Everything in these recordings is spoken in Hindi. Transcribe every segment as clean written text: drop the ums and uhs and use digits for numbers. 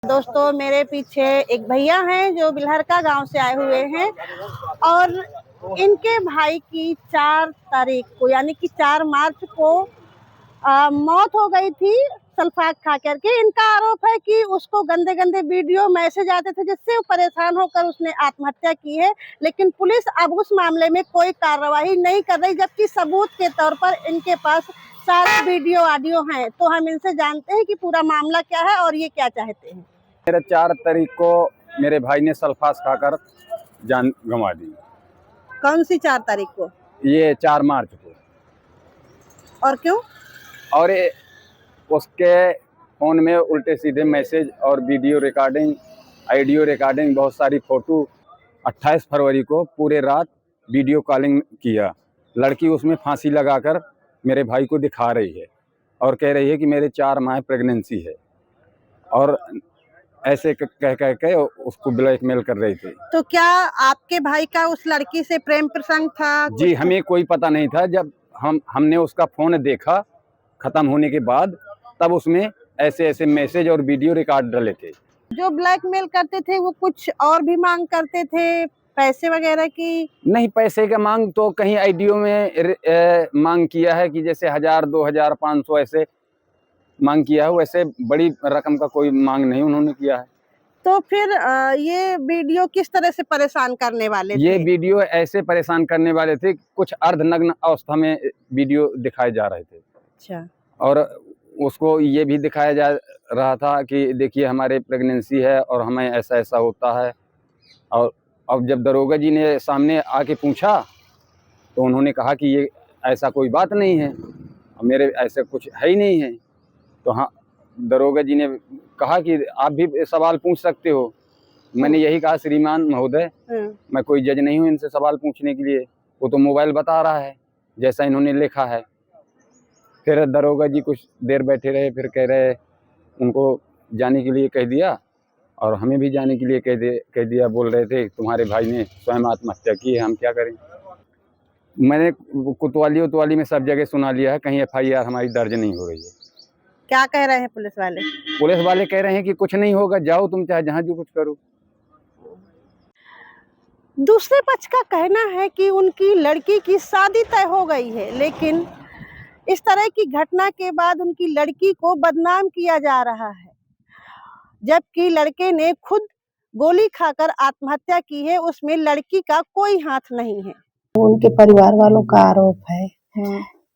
दोस्तों मेरे पीछे एक भैया हैं जो बिल्हरका गांव से आए हुए हैं और इनके भाई की 4 तारीख को यानी कि 4 मार्च को मौत हो गई थी सल्फात खा करके। इनका आरोप है कि उसको गंदे गंदे वीडियो मैसेज आते थे जिससे वो परेशान होकर उसने आत्महत्या की है, लेकिन पुलिस अब उस मामले में कोई कार्रवाई नहीं कर रही, जबकि सबूत के तौर पर इनके पास सारे वीडियो ऑडियो हैं। तो हम इनसे जानते हैं कि पूरा मामला क्या है और ये क्या चाहते हैं। मेरे 4 तारीख को मेरे भाई ने सल्फास खाकर जान गंवा दी। कौन सी 4 तारीख को? ये 4 मार्च को। और क्यों? और उसके फ़ोन में उल्टे सीधे मैसेज और वीडियो रिकॉर्डिंग, ऑडियो रिकॉर्डिंग, बहुत सारी फ़ोटो 28 फरवरी को पूरे रात वीडियो कॉलिंग किया। लड़की उसमें फांसी लगाकर मेरे भाई को दिखा रही है और कह रही है कि मेरे 4 माह प्रेगनेंसी है, और ऐसे कह कह के उसको ब्लैकमेल कर रही थी। तो क्या आपके भाई का उस लड़की से प्रेम प्रसंग था? जी, हमें कोई पता नहीं था। जब हमने उसका फ़ोन देखा ख़त्म होने के बाद, तब उसमें ऐसे ऐसे मैसेज और वीडियो रिकॉर्ड डले थे। जो ब्लैकमेल करते थे वो कुछ और भी मांग करते थे, पैसे वगैरह की? नहीं, पैसे का मांग तो कहीं ऑडियो में मांग किया है कि जैसे 1000, 2000, 500 ऐसे मांग किया है। वैसे बड़ी रकम का कोई मांग नहीं उन्होंने किया है। तो फिर ये वीडियो किस तरह से परेशान करने वाले ये थे? वीडियो ऐसे परेशान करने वाले थे, कुछ अर्धनग्न अवस्था में वीडियो दिखाए जा रहे थे। अच्छा। और उसको ये भी दिखाया जा रहा था कि देखिए हमारे प्रेगनेंसी है और हमें ऐसा ऐसा होता है। और अब जब दरोगा जी ने सामने आके पूछा तो उन्होंने कहा कि ये ऐसा कोई बात नहीं है, मेरे ऐसा कुछ है ही नहीं है। तो हाँ, दरोगा जी ने कहा कि आप भी सवाल पूछ सकते हो। मैंने यही कहा, श्रीमान महोदय, मैं कोई जज नहीं हूँ इनसे सवाल पूछने के लिए, वो तो मोबाइल बता रहा है जैसा इन्होंने लिखा है। फिर दरोगा जी कुछ देर बैठे रहे, फिर कह रहे उनको जाने के लिए कह दिया और हमें भी जाने के लिए कह दिया। बोल रहे थे तुम्हारे भाई ने स्वयं आत्महत्या की है, हम क्या करें। मैंने कोतवाली में सब जगह सुना लिया है, कहीं FIR हमारी दर्ज नहीं हो रही है। क्या कह रहे हैं पुलिस वाले? पुलिस वाले कह रहे हैं कि कुछ नहीं होगा, जाओ तुम चाहे जहाँ जो कुछ करो। दूसरे पक्ष का कहना है कि उनकी लड़की की शादी तय हो गई है, लेकिन इस तरह की घटना के बाद उनकी लड़की को बदनाम किया जा रहा है, जबकि लड़के ने खुद गोली खाकर आत्महत्या की है, उसमें लड़की का कोई हाथ नहीं है। उनके परिवार वालों का आरोप है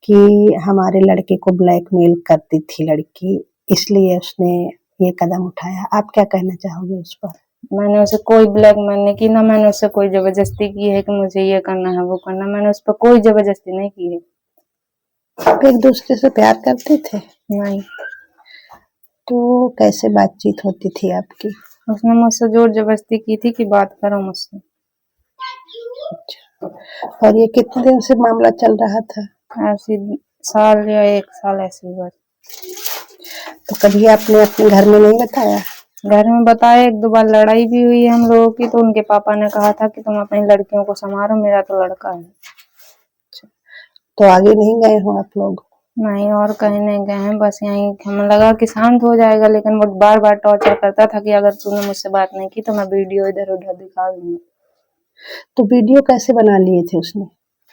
कि हमारे लड़के को ब्लैकमेल करती थी लड़की, इसलिए उसने ये कदम उठाया। आप क्या कहना चाहोगे उस पर? मैंने उसे कोई ब्लैकमेल नहीं की, ना मैंने उससे कोई जबरदस्ती की है कि मुझे ये करना है वो करना। मैंने उस पर कोई जबरदस्ती नहीं की है। आप एक दूसरे से प्यार करते थे? नहीं। तो कैसे बातचीत होती थी आपकी? उसने मुझसे जोर जबरदस्ती की थी कि बात करो मुझसे। अच्छा। और ये कितने दिन से मामला चल रहा था? ऐसी साल या 1 साल ऐसी बात। तो कभी आपने अपने घर में नहीं बताया? घर में बताया, 1-2 बार लड़ाई भी हुई है हम लोगों की, तो उनके पापा ने कहा था कि तुम अपनी लड़कियों को संभालो, मेरा तो लड़का है। तो आगे नहीं गए हो आप लोग? नहीं, और कहीं नहीं गए हैं, बस यहीं हमें लगा कि शांत हो जाएगा, लेकिन वो बार बार टॉर्चर करता था कि अगर तूने मुझसे बात नहीं की तो मैं वीडियो इधर उधर दिखा दूंगा। तो वीडियो कैसे बना लिए थे उसने?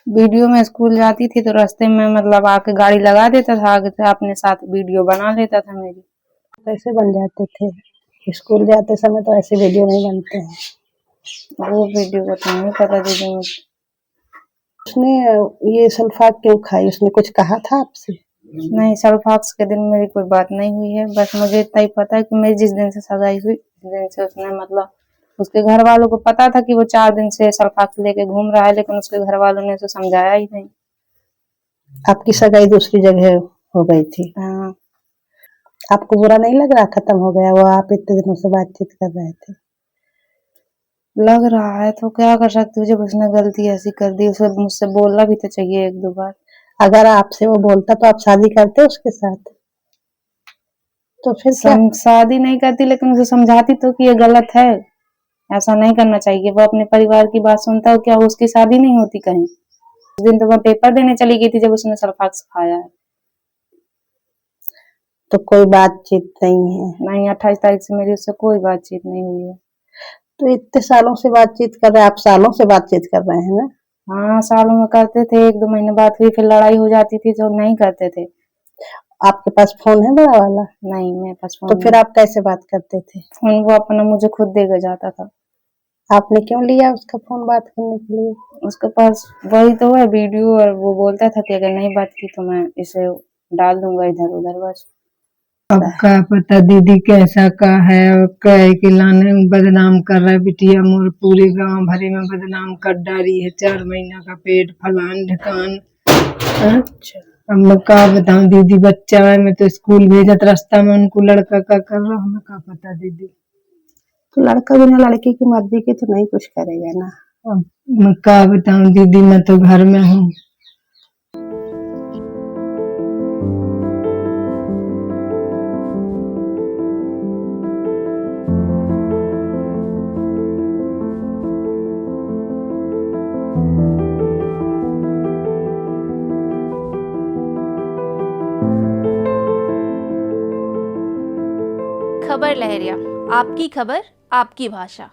वीडियो में स्कूल जाती थी तो रास्ते में मतलब आके गाड़ी लगा देता था, आगे से अपने साथ वीडियो बना लेता था मेरी। कैसे बन जाते थे? स्कूल जाते समय तो ऐसे वीडियो नहीं बनते हैं। वो वीडियो को तो नहीं पता दीदी मुझे। उसने ये सल्फात क्यों खाई? उसने कुछ कहा था आपसे? नहीं, सल्फाक्स के दिन मेरी कोई बात नहीं हुई है। बस मुझे इतना ही पता है कि मेरी जिस दिन से सगाई हुई, उस दिन से उसने मतलब उसके घर वालों को पता था कि वो 4 दिन से सल्फाक्स लेके घूम रहा है, लेकिन उसके घर वालों ने उसे समझाया ही नहीं। आपकी सगाई दूसरी जगह हो गई थी? हाँ। आपको बुरा नहीं लग रहा खत्म हो गया वो? आप इतने दिनों से बातचीत कर रहे थे। लग रहा है तो क्या कर सकती हूँ, जब उसने गलती ऐसी कर दी। उसे मुझसे बोलना भी तो चाहिए 1-2 बार। अगर आपसे वो बोलता तो आप शादी करते उसके साथ? तो फिर क्या? शादी नहीं करती, लेकिन उसे समझाती तो कि ये गलत है, ऐसा नहीं करना चाहिए। वो अपने परिवार की बात सुनता है, क्या उसकी शादी नहीं होती कहीं? उस दिन तो मैं पेपर देने चली गई थी जब उसने सल्फाक्स खाया है। तो कोई बातचीत नहीं है? नहीं, 28 तारीख से मेरी उससे कोई बातचीत नहीं हुई है। तो इतने सालों से बातचीत कर रहे हैं आप, सालों से बातचीत कर रहे हैं ना? हाँ, सालों में करते थे, 1-2 महीने बात हुई, फिर लड़ाई हो जाती थी तो नहीं करते थे। आपके पास फोन है बड़ा वाला? नहीं, मेरे पास तो फोन फिर नहीं। आप कैसे बात करते थे? फोन वो अपना मुझे खुद देकर जाता था। आपने क्यों लिया उसका फोन बात करने के लिए? उसके पास वही तो है वीडियो, और वो बोलता था कि अगर नहीं बात की तो मैं इसे डाल दूंगा इधर उधर, बस। अब का पता दीदी कैसा का है, और कह के लाने बदनाम कर रहा है बिटिया मोर, पूरे गांव भरे में बदनाम कर डाली है। 4 महीना का पेट, फलान ढिकान। अच्छा, अब मैं का बताऊं दीदी, बच्चा है, मैं तो स्कूल भेजत रास्ता में उनको लड़का का कर रहा हूँ, का पता दीदी। तो लड़का बिना लड़की की मर्जी के तो नहीं कुछ करेगा ना। अब मैं का बताऊं दीदी, मैं तो घर में हूँ। खबर लहरिया, आपकी खबर आपकी भाषा।